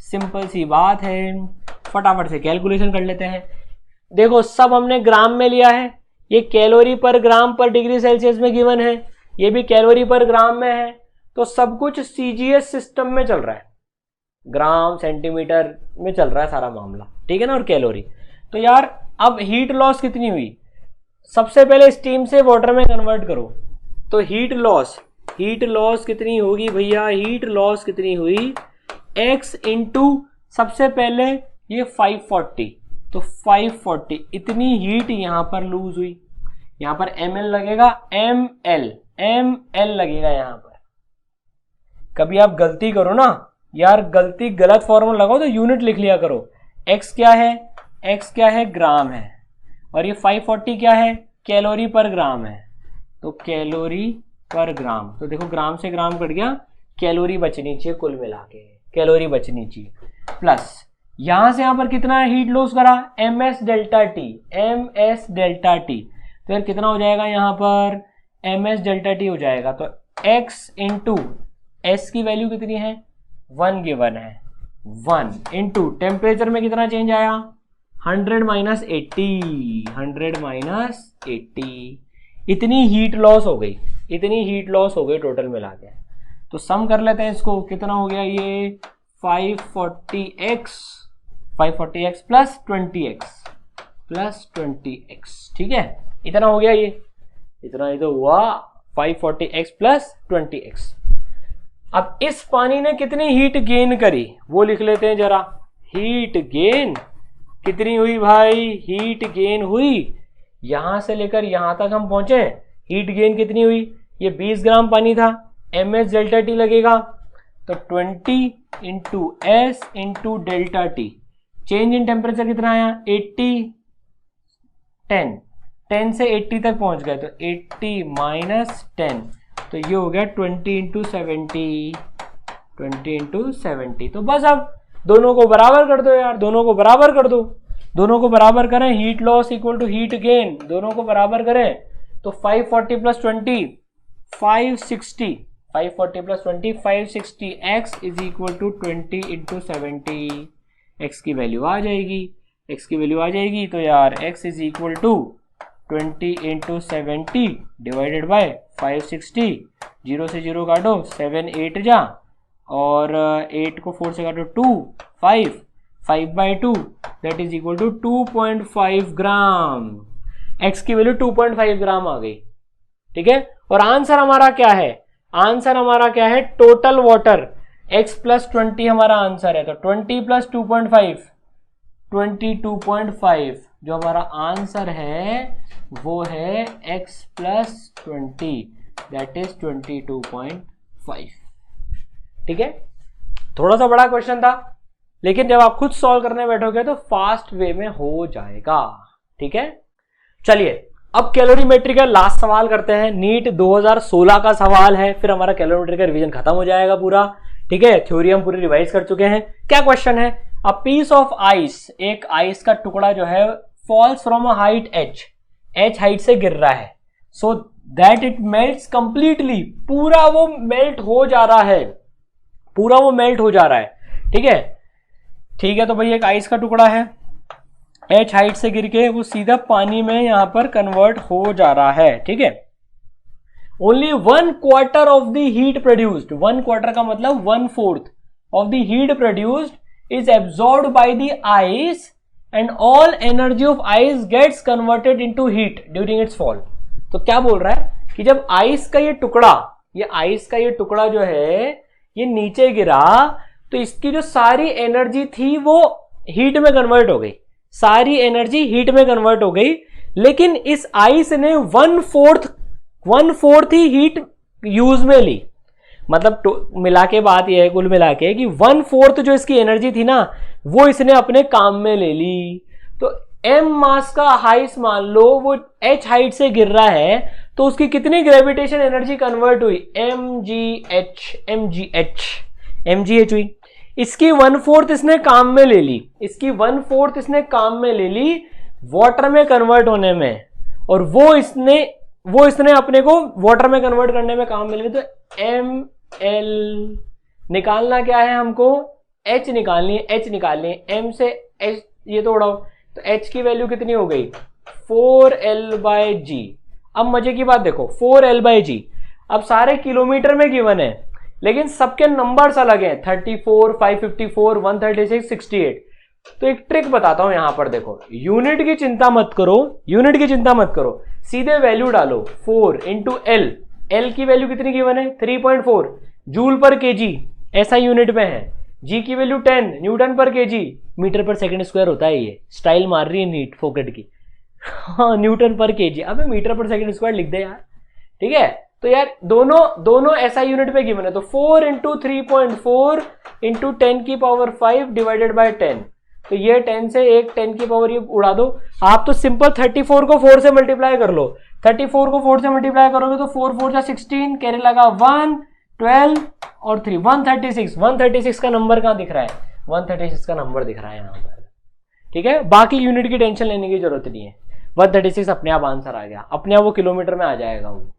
सिंपल सी बात है, फटाफट से कैलकुलेशन कर लेते हैं। देखो सब हमने ग्राम में लिया है, ये कैलोरी पर ग्राम पर डिग्री सेल्सियस में गिवन है, ये भी कैलोरी पर ग्राम में है। तो सब कुछ सीजीएस सिस्टम में चल रहा है, ग्राम सेंटीमीटर में चल रहा है सारा मामला, ठीक है ना, और कैलोरी। तो यार अब हीट लॉस कितनी हुई, सबसे पहले स्टीम से वाटर में कन्वर्ट करो, तो हीट लॉस कितनी होगी भैया, हीट लॉस कितनी हुई, x इंटू सबसे पहले ये 540, तो 540 इतनी हीट यहां पर लूज हुई। यहां पर ml लगेगा, ml लगेगा यहां पर। कभी आप गलती करो ना यार, गलती गलत फॉर्मूला लगाओ तो यूनिट लिख लिया करो। x क्या है, ग्राम है, और ये 540 क्या है, कैलोरी पर ग्राम है, तो कैलोरी पर ग्राम। तो देखो ग्राम से ग्राम कट गया, कैलोरी बचनी चाहिए, कुल मिला के कैलोरी बचनी चाहिए, प्लस यहां से यहां पर कितना हीट लॉस करा, ms डेल्टा टी। तो यार कितना हो जाएगा यहां पर, ms डेल्टा टी हो जाएगा। तो x इंटू s की वैल्यू कितनी है, 1 गिवन है, 1 इंटू टेम्परेचर में कितना चेंज आया, 100 माइनस 80, इतनी हीट लॉस हो गई, टोटल मिला के। तो सम कर लेते हैं इसको, कितना हो गया ये 540x प्लस 20x, ठीक है, इतना हो गया, ये इतना ही तो हुआ 540x प्लस 20x। अब इस पानी ने कितनी हीट गेन करी वो लिख लेते हैं जरा, हीट गेन कितनी हुई भाई, हीट गेन हुई, यहां से लेकर यहां तक हम पहुंचे, हीट गेन कितनी हुई, ये 20 ग्राम पानी था, ms डेल्टा टी लगेगा, तो 20 into S into delta T, change in temperature कितना आया 80, 10 से 80 तक पहुंच गए, तो 80 माइनस 10, तो ये हो गया 20 इंटू 70, 20 इंटू 70। तो बस अब दोनों को बराबर कर दो यार, दोनों को बराबर कर दो, दोनों को बराबर करें, heat loss equal to heat gain, दोनों को बराबर करें तो 540 plus 20 560, 540 plus 20 560, x is equal to 20 into 70, x की वैल्यू आ जाएगी, x की वैल्यू आ जाएगी, तो यार x is equal to 20 into 70 divided by 560, 0 से 0 काटो, 7 8 जा, और 8 को 4 से काटो 2, 5 by 2 that is equal to 2.5 gram, x की वैल्यू 2.5 ग्राम आ गई, ठीक है। और आंसर हमारा क्या है, आंसर हमारा क्या है, टोटल वाटर, x प्लस 20 हमारा आंसर है, तो 20 प्लस 2.5 22.5, जो हमारा आंसर है वो है x प्लस 20 दैट इज 22.5, ठीक है। थोड़ा सा बड़ा क्वेश्चन था, लेकिन जब आप खुद सॉल्व करने बैठोगे तो फास्ट वे में हो जाएगा, ठीक है। चलिए अब कैलोरीमेट्री का लास्ट सवाल करते हैं, नीट 2016 का सवाल है, फिर हमारा कैलोरीमेट्री का रिवीजन खत्म हो जाएगा पूरा, ठीक है। थ्योरी हम पूरी रिवाइज कर चुके हैं। क्या क्वेश्चन है, अ पीस ऑफ आइस, एक आइस का टुकड़ा जो है falls from a height h height से गिर रहा है, so that it melts completely, पूरा वो मेल्ट हो जा रहा है, पूरा वो मेल्ट हो जा रहा है, ठीक है, ठीक है। तो भाई एक आइस का टुकड़ा है, h हाइट से गिर के वो सीधा पानी में यहां पर कन्वर्ट हो जा रहा है, ठीक है। Only 1/4 of the heat produced, 1/4 का मतलब 1/4 of the heat produced is absorbed by the ice and all energy of ice gets converted into heat during its fall. तो क्या बोल रहा है कि जब आइस का ये टुकड़ा, ये आइस का ये टुकड़ा जो है ये नीचे गिरा, तो इसकी जो सारी एनर्जी थी वो हीट में कन्वर्ट हो गई, सारी एनर्जी हीट में कन्वर्ट हो गई, लेकिन इस आइस ने 1/4 ही हीट यूज में ली। मतलब मिला के बात यह है कुल मिला के कि 1/4 जो इसकी एनर्जी थी ना वो इसने अपने काम में ले ली। तो m मास का आइस मान लो वो h हाइट से गिर रहा है, तो उसकी कितनी ग्रेविटेशन एनर्जी कन्वर्ट हुई, mgh हुई। इसकी 1/4 इसने काम में ले ली, इसकी 1/4 इसने काम में ले ली वाटर में कन्वर्ट होने में, और वो इसने अपने को वाटर में कन्वर्ट करने में काम में ले ली। तो ml निकालना क्या है हमको, h निकालनी है, h निकालनी है, m से h ये तो उड़ाओ, तो h की वैल्यू कितनी हो गई 4l/g। अब मजे की बात देखो, 4l/g अब सारे किलोमीटर में गिवन है, लेकिन सबके नंबर्स अलग हैं, 34, 554, 136, 68। तो एक ट्रिक बताता हूं यहां पर देखो, यूनिट की चिंता मत करो, यूनिट की चिंता मत करो, सीधे वैल्यू डालो 4 इंटू एल, एल की वैल्यू कितनी गिवन है 3.4 जूल पर केजी, ऐसा यूनिट में है। जी की वैल्यू 10 न्यूटन पर केजी, मीटर पर सेकंड स्क्वायर होता है, ये स्टाइल मार रही है नीट फोकट की। हाँ न्यूटन पर केजी, अबे मीटर पर सेकंड स्क्वायर लिख दे यार, ठीक है। तो यार दोनों ऐसा यूनिट पे गिवन है, तो 4 इंटू 3.4 इंटू 10 की पावर 5 डिवाइडेड बाय 10, तो ये 10 से एक 10 की पावर ये उड़ा दो। आप तो सिंपल 34 को 4 से मल्टीप्लाई कर लो, 34 को 4 से मल्टीप्लाई करोगे तो 4 4 16, कैरी लगा 1, 12 और 3, 136। 136 का नंबर कहाँ दिख रहा है, 136 का नंबर दिख रहा है यहाँ पर, ठीक है। बाकी यूनिट की टेंशन लेने की जरूरत नहीं है, 136 अपने आप आंसर आ गया, अपने आप वो किलोमीटर में आ जाएगा वो,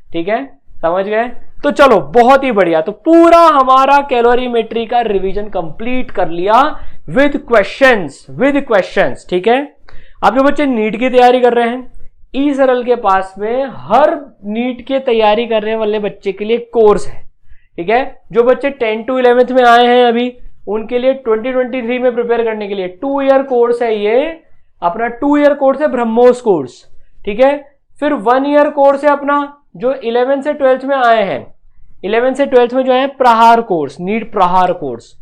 ठीक है, समझ गए। तो चलो बहुत ही बढ़िया, तो पूरा हमारा कैलोरीमेट्री का रिवीजन कंप्लीट कर लिया विद क्वेश्चंस, ठीक है। अब जो बच्चे नीट की तैयारी कर रहे हैं, ई सरल के पास में हर नीट की तैयारी करने वाले बच्चे के लिए कोर्स है, ठीक है। जो बच्चे 10 to 11th में आए हैं अभी, उनके लिए 2023 में प्रिपेयर करने के लिए 2 ईयर कोर्स है, ये अपना 2 ईयर कोर्स है ब्रह्मोस कोर्स, ठीक है। फिर 1 ईयर कोर्स है अपना जो 11 से 12th में आए हैं, 11 से 12th में जो है प्रहार कोर्स, नीट प्रहार कोर्स।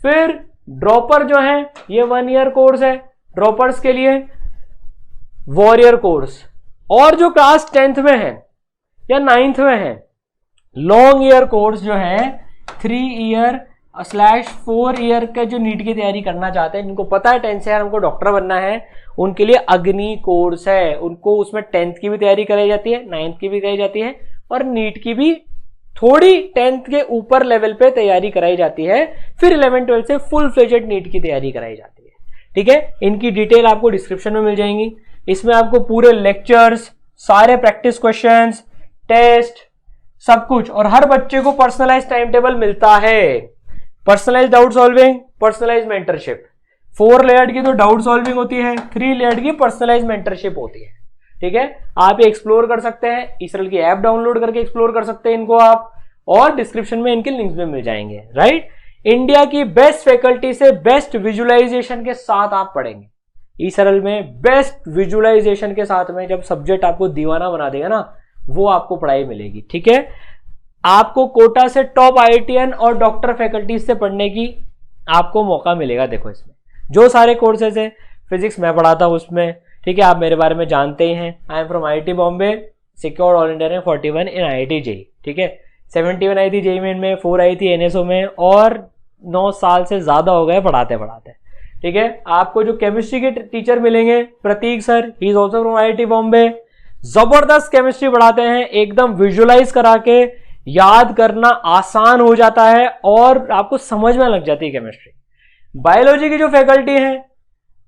फिर ड्रॉपर जो है ये 1 ईयर कोर्स है, ड्रॉपर्स के लिए वॉरियर कोर्स, और जो क्लास 10th में है या 9th में है लॉन्ग ईयर कोर्स जो है 3 ईयर / 4 ईयर का जो नीट की तैयारी करना चाहते हैं, जिनको पता है 10th से यार हमको डॉक्टर बनना है, उनके लिए अग्नि कोर्स है। उनको उसमें 10th की भी तैयारी कराई जाती है, 9th की भी कराई जाती है, और नीट की भी थोड़ी 10th के ऊपर लेवल पे तैयारी कराई जाती है। फिर 11th 12th से फुल फ्लेजेड नीट की तैयारी कराई जाती है। ठीक है, इनकी डिटेल आपको डिस्क्रिप्शन में मिल जाएंगी। इसमें आपको पूरे लेक्चर्स, सारे प्रैक्टिस क्वेश्चंस, टेस्ट, सब कुछ, और हर बच्चे को पर्सनलाइज टाइम टेबल मिलता है। Personalise doubt solving, personalise mentorship. 4 layered की तो डाउट सॉल्विंग होती है, 3 लेयर्ड की पर्सनलाइज मेंटरशिप होती है। ठीक है, आप ये एक्सप्लोर कर सकते हैं, इसरल की ऐप डाउनलोड करके एक्सप्लोर कर सकते हैं इनको आप, और डिस्क्रिप्शन में इनके लिंक्स भी मिल जाएंगे। राइट, इंडिया की बेस्ट फैकल्टी से बेस्ट विजुअलाइजेशन के साथ आप पढ़ेंगे। इसरल में बेस्ट विजुअलाइजेशन के साथ में जब सब्जेक्ट आपको दीवाना बना देगा ना, वो आपको पढ़ाई मिलेगी। ठीक है, आपको कोटा से टॉप IITian और डॉक्टर फैकल्टीज से पढ़ने की आपको मौका मिलेगा। देखो इसमें जो सारे कोर्सेज है, फिजिक्स मैं पढ़ाता हूं उसमें, ठीक है, आप मेरे बारे में जानते ही हैं। I am from IIT Bombay, secured all India rank 41 in IIT JEE। ठीक है, 71 आई थी JEE मेन में, 4 आई थी NSO में, और 9 साल से ज्यादा हो गए पढ़ाते पढ़ाते। ठीक है, आपको जो केमिस्ट्री के टीचर मिलेंगे, Prateek sir, he is also from IIT Bombay, जबरदस्त केमिस्ट्री पढ़ाते हैं, एकदम विजुअलाइज करा के याद करना आसान हो जाता है और आपको समझ में लग जाती है केमिस्ट्री। बायोलॉजी की जो फैकल्टी है,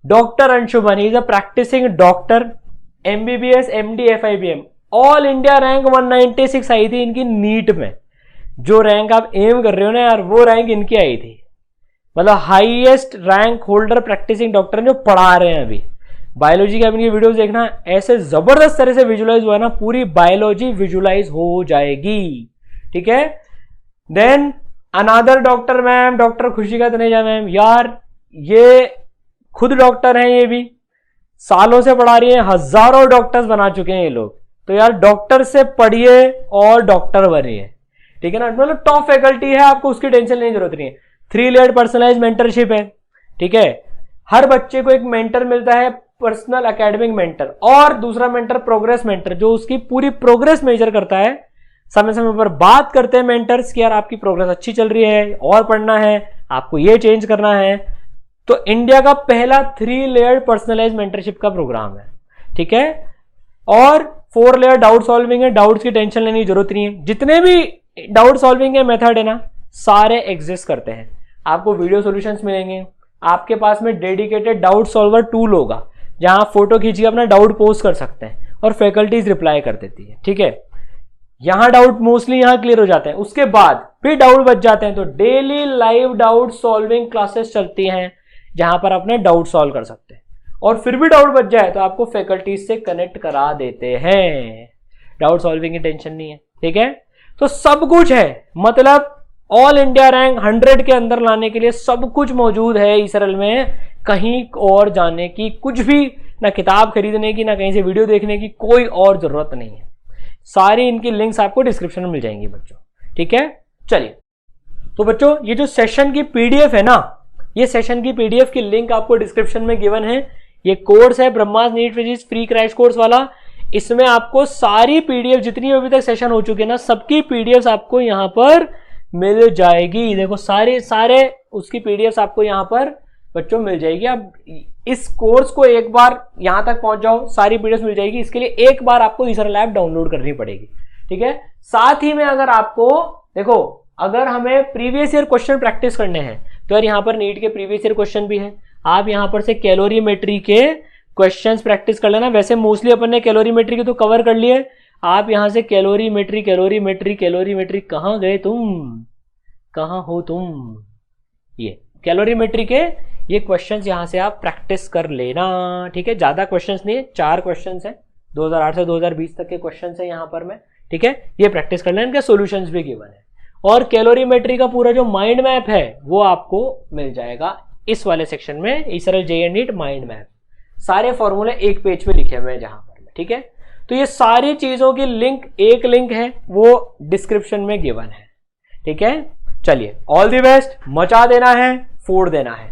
doctor Anshuman, he is a practising doctor, MBBS MD FIBM, all India rank 196 आई थी इनकी नीट में। जो रैंक आप एम कर रहे हो ना यार, वो रैंक इनकी आई थी, मतलब highest rank holder practising doctor जो पढ़ा रहे हैं अभी। बायोलॉजी के इनकी वीडियोस देखना, ऐसे जबरदस्त तरह से विजुअलाइज हुआ ना, पूरी बायोलॉजी विजुअलाइज हो जाएगी। ठीक है, then another doctor ma'am, doctor Khushika Taneja ma'am, यार ये खुद डॉक्टर हैं, ये भी सालों से पढ़ा रही हैं, हजारों डॉक्टर्स बना चुके हैं ये लोग। तो यार डॉक्टर से पढ़िए और डॉक्टर बनिए। ठीक है ना, मतलब टॉप फैकल्टी है, आपको उसकी टेंशन लेने की जरूरत नहीं है। 3 लेयर्ड पर्सनलाइज मेंटरशिप है। ठीक है, हर बच्चे को एक मेंटर मिलता है, पर्सनल एकेडमिक मेंटर, और दूसरा मेंटर प्रोग्रेस मेंटर, जो उसकी पूरी प्रोग्रेस मेजर करता है। समय समय पर बात करते हैं मेंटर्स कि यार आपकी प्रोग्रेस अच्छी चल रही है, और पढ़ना है, आपको ये चेंज करना है। तो इंडिया का पहला 3 लेयर्ड पर्सनलाइज मेंटरशिप का प्रोग्राम है। ठीक है, और 4 लेयर डाउट सॉल्विंग है, डाउट्स की टेंशन लेने की जरूरत नहीं है। जितने भी डाउट सॉल्विंग के मेथड है ना, सारे एग्जिस्ट करते हैं। आपको वीडियो सॉल्यूशंस मिलेंगे, आपके पास में डेडिकेटेड डाउट सॉल्वर टूल होगा, जहां फोटो खींचिए अपना डाउट पोस्ट कर सकते हैं, और फैकल्टीज रिप्लाई कर देती है। ठीक है, यहां डाउट मोस्टली यहां क्लियर हो जाते हैं, उसके बाद फिर डाउट बच जाते हैं तो daily live doubt solving classes चलती हैं, जहां पर अपने डाउट सॉल्व कर सकते हैं। और फिर भी डाउट बच जाए तो आपको फैकल्टीज से कनेक्ट करा देते हैं, डाउट सॉल्विंग की टेंशन नहीं है। ठीक है, तो सब कुछ है, मतलब ऑल इंडिया रैंक 100 के अंदर लाने के लिए सब कुछ मौजूद है इसरल में। कहीं और जाने की कुछ भी, ना किताब खरीदने की, ना कहीं से वीडियो देखने की कोई और जरूरत नहीं है। सारी इनकी लिंक्स आपको डिस्क्रिप्शन में मिल जाएंगी बच्चों। ठीक है, चलिए, तो बच्चों ये जो सेशन की PDF है ना, ये सेशन की PDF की लिंक आपको डिस्क्रिप्शन में गिवन है। ये कोर्स है Brahmastra NEET physics free crash course वाला। इसमें आपको सारी PDF जितनी अभी तक सेशन हो चुके हैं ना, सबकी PDFs आपको यहाँ पर मिल जाएगी। देखो सारे उसकी PDFs आपको यहाँ पर बच्चों मिल जाएगी। आप इस कोर्स को एक बार यहां तक पहुंच जाओ, सारी PDFs मिल जाएगी। इसके लिए एक बार आपको इसरल ऐप डाउनलोड करनी पड़ेगी। ठीक है, साथ ही में अगर आपको देखो, अगर हमें प्रीवियस ईयर क्वेश्चन प्रैक्टिस करने हैं तो यार यहाँ पर नीट के प्रीवियस ईयर क्वेश्चन भी है। आप यहाँ पर से कैलोरीमेट्री के क्वेश्चंस प्रैक्टिस कर लेना। वैसे मोस्टली अपन ने कैलोरीमेट्री के तो कवर कर लिए, आप यहां से कैलोरीमेट्री कहां गए तुम, कहां हो तुम, ये कैलोरीमेट्री के ये क्वेश्चंस यहां से आप प्रैक्टिस कर लेना। ठीक है, ज्यादा क्वेश्चंस नहीं है, 4 क्वेश्चंस हैं, 2008 से 2020 तक के क्वेश्चंस हैं यहाँ पर में। ठीक है, ये प्रैक्टिस कर लेना, इनके सॉल्यूशंस भी गिवन है। और कैलोरीमेट्री का पूरा जो माइंड मैप है वो आपको मिल जाएगा इस वाले सेक्शन में, इसरल JEE नीट माइंड मैप। सारे फॉर्मूले एक पेज पे लिखे हुए हैं जहां पर। ठीक है, तो ये सारी चीजों की लिंक, एक लिंक है वो डिस्क्रिप्शन में गिवन है। ठीक है, चलिए, ऑल द बेस्ट, मचा देना है, फोड़ देना है।